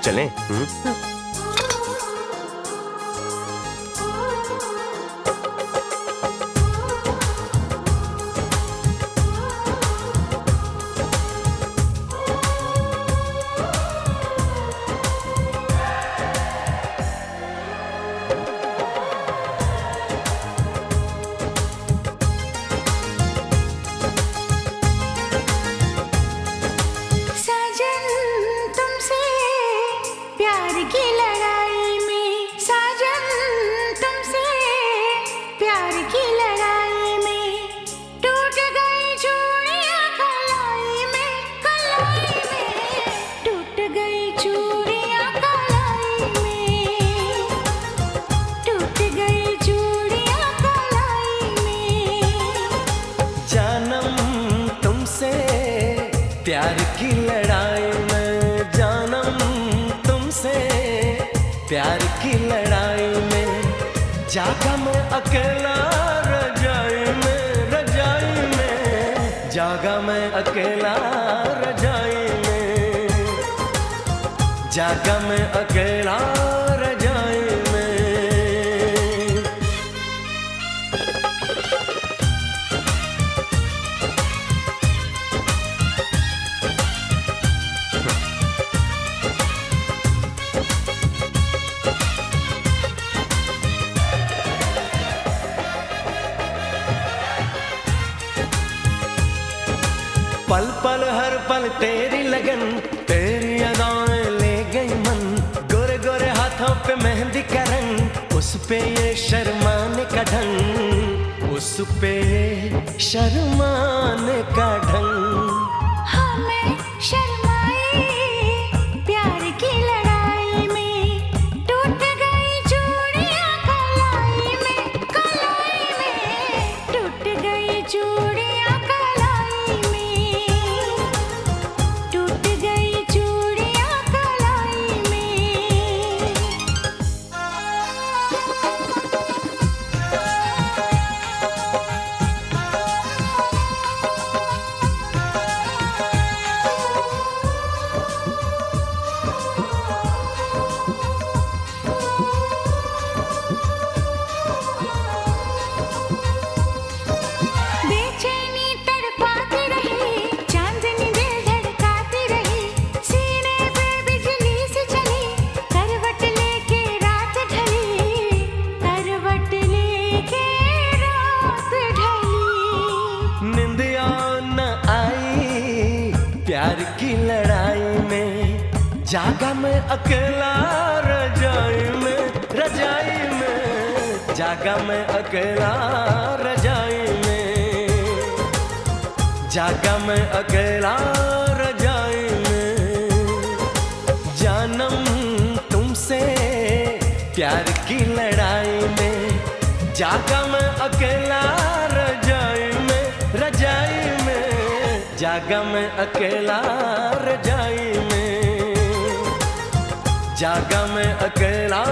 चलें? प्यार की लड़ाई में जानम तुमसे, प्यार की लड़ाई में जागा मैं अकेला रजाई में, रजाई में जागा मैं अकेला रजाई में, जागा मैं अकेला रजाई में। पल पल हर पल तेरी लगन, तेरी अदाएं ले गई मन, गोरे गोरे हाथों पे मेहंदी का रंग, उस पे ये शर्माने का ढंग, उस पे ये शर्माने का ढंग। हमें शर्माए प्यार की लड़ाई में, टूट गई चूड़ियां कलाई में, कलाई में टूट गई चूड़ियां कलाई में, टूट गई चूड़ियां कलाई में। बेचैनी तड़पाती रही, चांदनी दिल धड़काती रही, सीने पे बिजली सी चली, करवट लेके रात ढली, करवट लेके रात ढली। निंदिया न आई प्यार की लड़ाई में, जागा मैं अकेला रजाई में, रजाई में जागा मैं अकेला रजाई में, जागा मैं अकेला रजाई में। जानम तुमसे प्यार की लड़ाई में, जागा मैं अकेला रजाई में, रजाई में जागा मैं अकेला रजाई में, जागा मैं अकेला